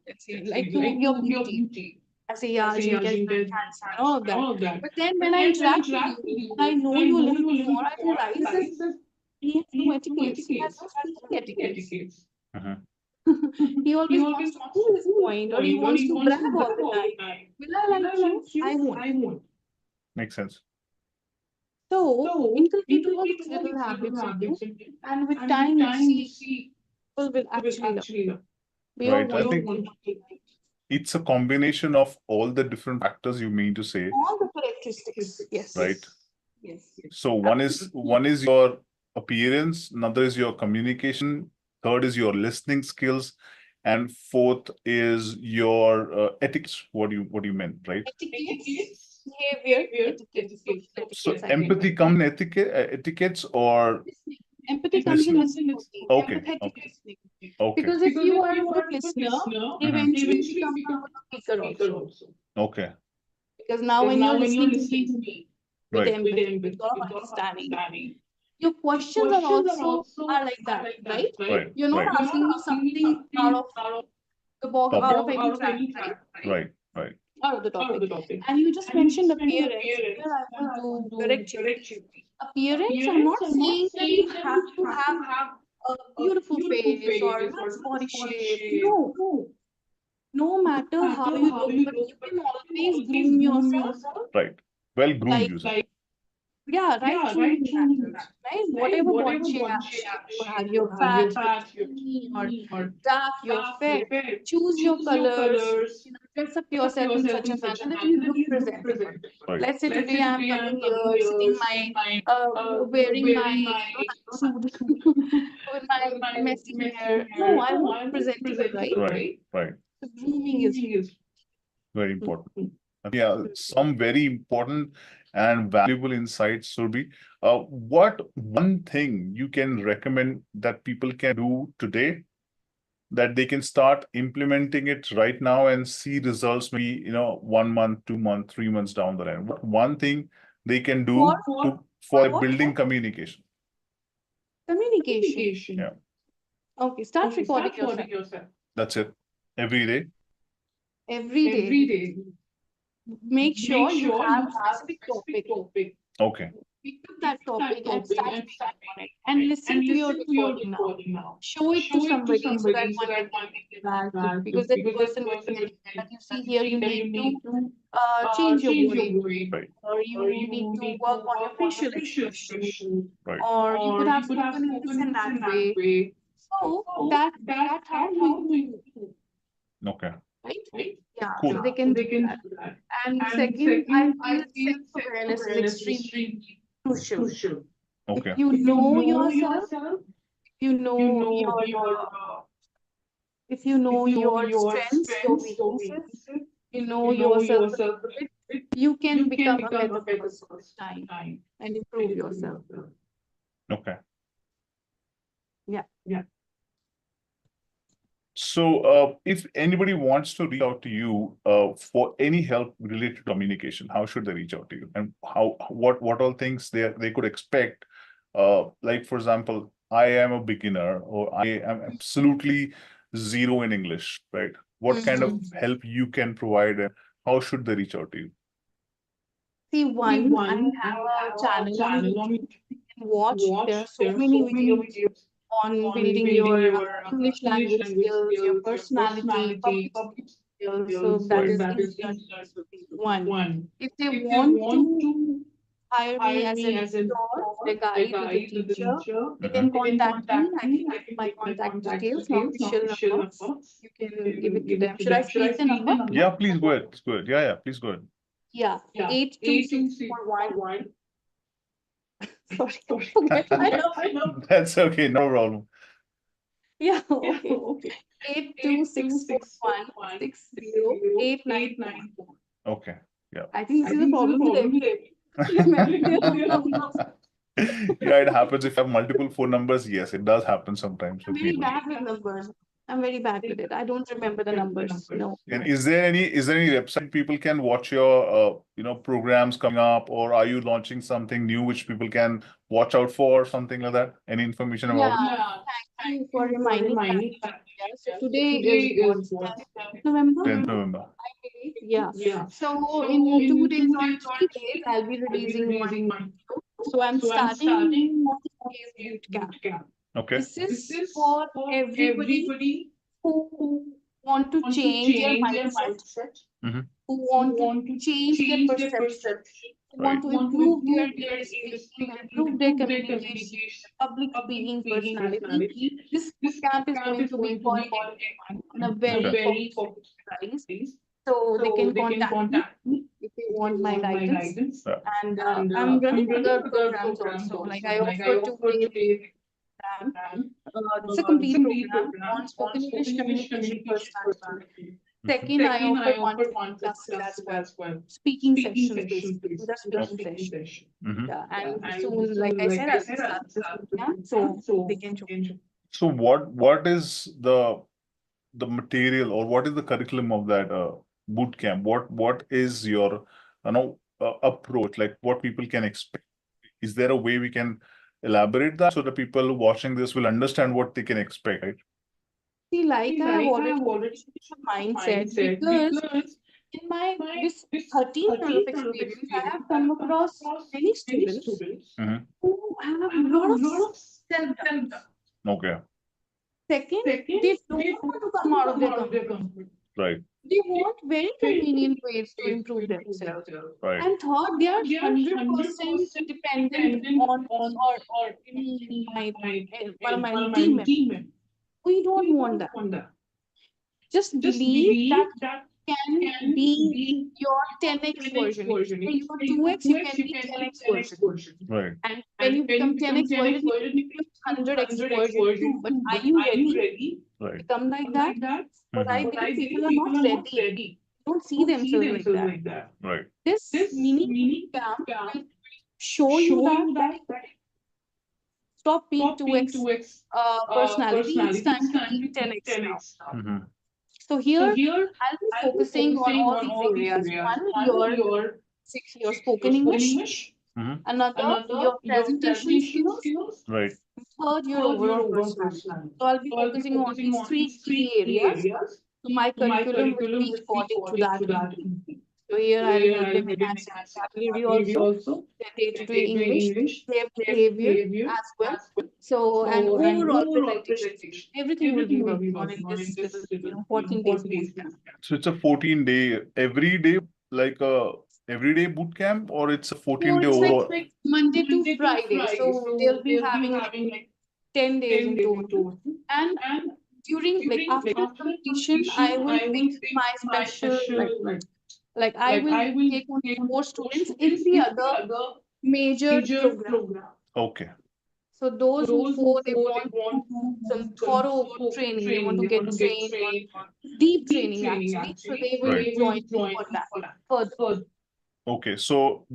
let's say like your beauty. I say, yeah, Jinka is very handsome and all of that. But then when I interact with you, when I know you a little bit more, I realize that he has no etiquettes. He has no speaking etiquettes. Mm-hmm. He always wants to prove his point, or he wants to brag all the time. Will I like you? I won't. Makes sense. So inculcate all these little habits in you, and with time you see people will actually love you. We all Right. I want to think be liked. it's a combination of all the different factors you mean to say, All the characteristics. Yes. right? Yes. So one is your appearance, another is your communication, third is your listening skills, and fourth is your ethics. What do you mean, right? Etiquettes, behavior, etiquettes, social So etiquettes, I call empathy it. comes in etiquettes or Listening. Empathy comes in listening? listening only. Okay. Empathetic Okay. listening. Okay. Because if you are a good listener, Mhm. eventually become a good speaker also. Okay. Because now when you're listening to me with Right. empathy, with a lot of understanding, your questions are also are like that, right? Right. You're not Right. asking me something out of the box, out of any track, right? Right. Right. Out of the topic. And you just mentioned appearance. Here I want to correct you. Appearance, I'm not saying that you have to have a beautiful face or nice body shape. No. No matter how you look, but you can always groom yourself. Right. Well groomed, Like, you said. yeah, right grooming matters, right? Whatever body shape you have, you're fat, you're skinny, or dark, you're fair. Choose your colors, dress up yourself in such a manner that you look presentable. Right. Let's say today I'm coming here, sitting my, wearing my suit with my messy hair. No, I want presentable, right? Right. Right. So grooming is Very important. Yeah, some very important and valuable insights, Surbi. What one thing you can recommend that people can do today that they can start implementing it right now and see results maybe, 1 month, 2 months, 3 months down the line? What one thing they can do for building communication? communication. Yeah, Okay, start recording yourself that's it. Every day. every day. Make sure you have a specific topic. Okay. Pick up that topic and start speaking on it. And listen to your recording now. Show it to somebody so that one can get feedback. Because that person will tell you that you see here, you need to change your voice, Right. or you need to work on your facial expression, Right. or you could have spoken in this and that way. So that how you Okay. right? Yeah, Cool. so they can do that. And second, I feel self-awareness is extremely crucial. If Okay. you know yourself, you know if you know your strengths, your weaknesses, you know yourself a little bit, you can become a better person with time and improve yourself. Okay. Yeah. So, if anybody wants to reach out to you for any help related to communication, how should they reach out to you, and what all things they could expect? Like for example, I am a beginner, or I am absolutely zero in English, right? What kind of help you can provide, and how should they reach out to you? See, one, I have a channel on YouTube. You can watch. There are so many videos on building your English language skills, your personality, public speaking skills. So that is easier to speak. One, if they want to hire me as a mentor, a guide, like a teacher, they can contact me. I can give you my contact details, my official numbers. You can give it to them. Should I speak the number? Yeah, please go ahead. It's good. Yeah, please go ahead. Yeah, 82641. Sorry, I forget my number. That's okay, no problem. Yeah, okay. 826416089. Okay, yeah. I think this is a problem with everybody. Remembering their phone numbers. Yeah, it happens if you have multiple phone numbers. Yes, it does happen sometimes I'm with very people. bad with numbers. I'm very bad with it. I don't remember the numbers. No. And is there any website people can watch your programs coming up, or are you launching something new which people can watch out for, something like that? Any information about it? Yeah, thank you for reminding that. Yeah, so today is what, 10th November? 10th November. I believe. Yeah. So in 2 days or 3 days, I'll be releasing one video. So I'm starting 40 days boot camp. Okay. This is for everybody who want to change their mindset, Mhm. who want to change their perception, who want to improve their English speaking, improve their communication, public speaking personality. This boot camp is going to be for everyone in a very focused price. So they can contact me if they want my guidance. Yeah. And I'm running other programs also. Like I offer 2 days program. It's a complete program on spoken English communication personality. Second, I offer one-to-one classes as well, speaking sessions basically, just speaking sessions. Mhm. Yeah, and soon, like I said, I'll be starting this program, so they can join. So what is the material, or what is the curriculum of that boot camp? What is your approach? Like what people can expect? Is there a way we can elaborate that so the people watching this will understand what they can expect, right? See, like I have already changed the mindset because in my this 13 years of experience, I have come across many students Mhm. who have a lot of self-doubt. Okay, Second, they don't want to come out of their comfort zone. right, They want very convenient ways to improve themselves. right. And third, they are 100% dependent on or me, one of my team members. We don't want that. Just believe that can be your 10x version. If you are 2x, you can be 10x version. Right. And when you become 10x version, you can become 100x version too. But are you ready to Right. become like that? But I Mhm. think people are not ready. Don't see themselves like that. Right. This mini camp will show you that stop being 2x personality. It's time to be 10x now. Mhm. So here I'll be focusing on all these areas. One, your spoken English. Mhm. Another, your presentation skills. Right. Third, your overall personality. So I'll be focusing on these three key areas. So my curriculum will be according to that only. So here I'll help them enhance their vocabulary also, their day-to-day English, their behavior as well. So and overall presentation skills. Everything will be worked on in this little 14 days boot camp. So it's a 14-day every day, like a everyday boot camp, or it's a 14-day it's overall? like Monday to Friday. So they'll be having like 10 days in total. And during like after completion, I will pick my special like I will take only 4 students in the other major program. Okay. So those who go, they want to do some thorough training. They want to get trained on deep training actually. So they will Right. join me for that further. Okay, so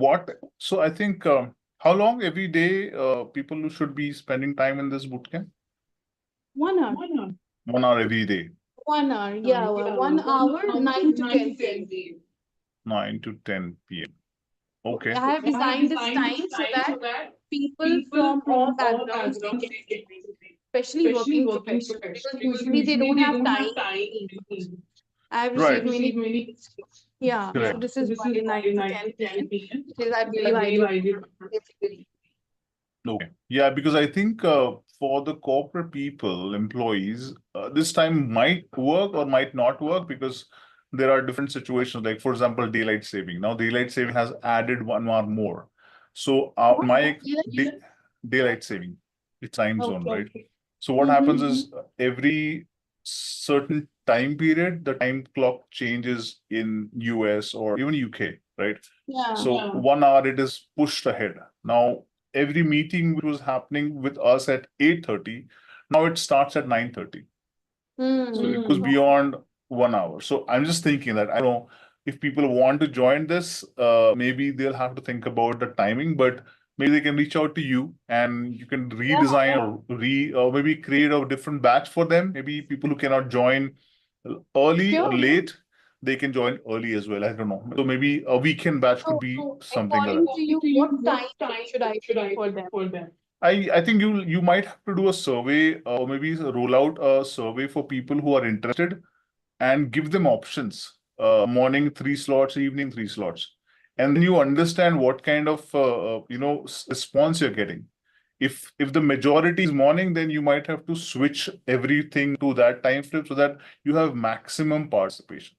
so I think how long every day people should be spending time in this bootcamp? 1 hour. 1 hour every day, 1 hour, yeah, 1 hour, 9 to 10 p.m. 9 to 10 p.m. Okay. I have designed this time so that people from all backgrounds they can train, especially working professionals, because usually they don't have time. I have Right. received many. Yeah, so Correct. this is why 9 to 10 p.m. Because I believe I did basically. Okay. Yeah, because I think for the corporate people, employees, this time might work or might not work because there are different situations. Like, for example, daylight saving. Now, daylight saving has added 1 hour more. So, What? my Yeah. daylight saving, it's time zone, Okay. right? So, what happens is every certain time period, the time clock changes in US or even UK, right? Yeah. So 1 hour it is pushed ahead. Now every meeting which was happening with us at 8:30, now it starts at 9:30. So it goes beyond 1 hour. So I'm just thinking that I don't know if people want to join this, maybe they'll have to think about the timing, but maybe they can reach out to you and you can redesign or maybe create a different batch for them. Maybe people who cannot join early or Sure. late, they can join early as well. I don't know. So maybe a weekend batch could So, be something like according that. to you, what time should I pick for them? I think you might have to do a survey or maybe roll out a survey for people who are interested and give them options. Morning 3 slots, evening 3 slots, and then you understand what kind of response you're getting. If the majority is morning, then you might have to switch everything to that time frame so that you have maximum participation.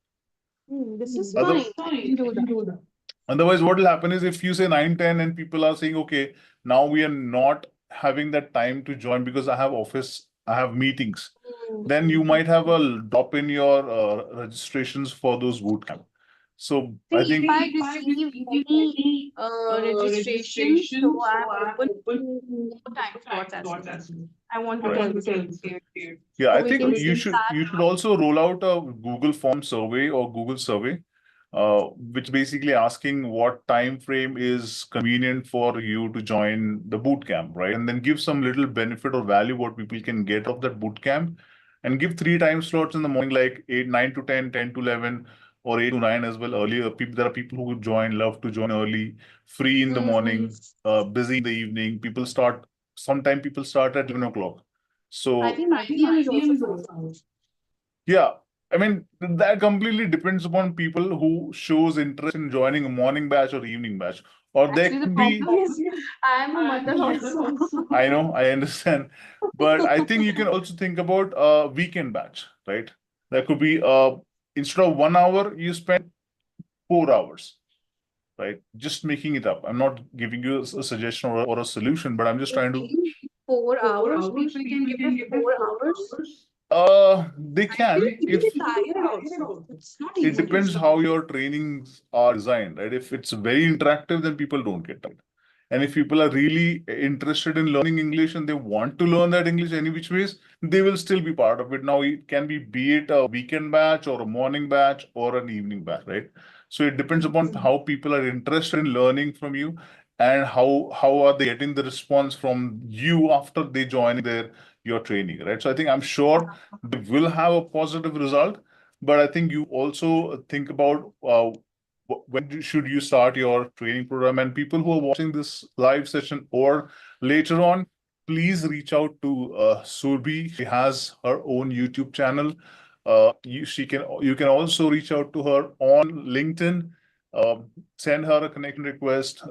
This is Other, fine. I can do that. Otherwise, what will happen is if you say 9, 10 and people are saying, okay, now we are not having that time to join because I have office, I have meetings, then you might have a drop in your registrations for those boot camp. So I See, if think, I receive any registration, so I'm open to more time slots as well. I want to tell this clearly. yeah, So I we think can you should also roll out a Google form survey or Google survey, which basically asking what time frame is convenient for you to join the boot camp, right? And then give some little benefit or value what people can get of that boot camp, and give 3 time slots in the morning, like 8, 9 to 10, 10 to 11, or 8 to 9 as well. Earlier, people there are people who join, love to join early, free in the morning, busy in the evening. Sometimes people start at 11 o'clock. I So think 9 p.m. is also fine. yeah, I mean that completely depends upon people who shows interest in joining a morning batch or evening batch, or there Actually, the could be. problem is I am a mother also. I know, I understand, but I think you can also think about a weekend batch, right? That could be instead of 1 hour, you spend 4 hours, right? Just making it up. I'm not giving you a suggestion or a solution, but I'm just trying to. 4 hours, people can give us 4 hours. They I feel can really if tired also. It's not it easy to depends how your trainings are designed, right? If it's very interactive, then people don't get tired. And if people are really interested in learning English and they want to learn that English any which ways, they will still be part of it. Now, it can be it a weekend batch or a morning batch or an evening batch, right? So it depends upon how people are interested in learning from you and how are they getting the response from you after they join your training, right? So I think I'm sure they will have a positive result, but I think you also think about when should you start your training program. And people who are watching this live session or later on, please reach out to Surbi. She has her own YouTube channel. You can also reach out to her on LinkedIn. Send her a connection request.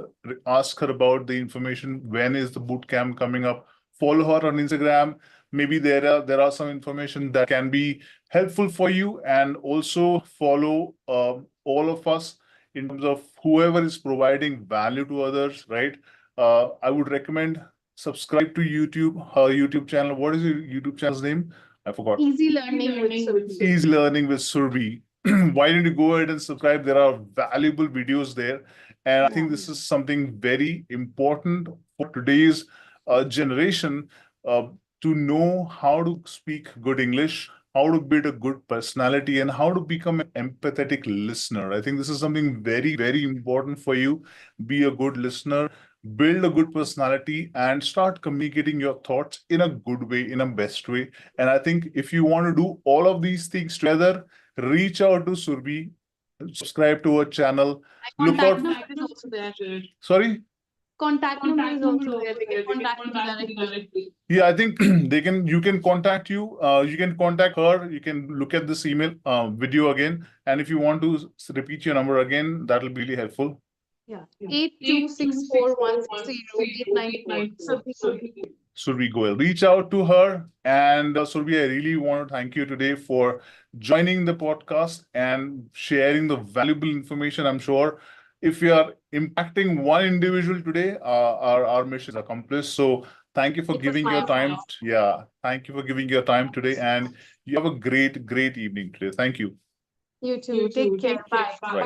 Ask her about the information. When is the boot camp coming up? Follow her on Instagram. Maybe there are some information that can be helpful for you, and also follow all of us in terms of whoever is providing value to others, right? I would recommend subscribe to YouTube, her YouTube channel. What is your YouTube channel's name? I forgot. Easy learning with Surbi. Easy Learning with Surbi. Why don't you go ahead and subscribe? There are valuable videos there. And I think this is something very important for today's generation to know how to speak good English, how to build a good personality, and how to become an empathetic listener. I think this is something very, very important for you. Be a good listener, build a good personality, and start communicating your thoughts in a good way, in a best way. And I think if you want to do all of these things together, reach out to Surbhi, subscribe to her channel, look out. Contact number is also there. Sorry? Contact number is also there. They can contact me directly. Yeah, I think you can contact you can contact her, you can look at this email video again, and if you want to repeat your number again, that will be really helpful. Yeah. 8264160894. Surbhi Goyal. Reach out to her. And Surbhi, I really want to thank you today for joining the podcast and sharing the valuable information. I'm sure if we are impacting one individual today, our mission is accomplished. So thank you for giving your time. Yeah, thank you for giving your time today. And you have a great, great evening today. Thank you. You too. Take care. Bye. Bye.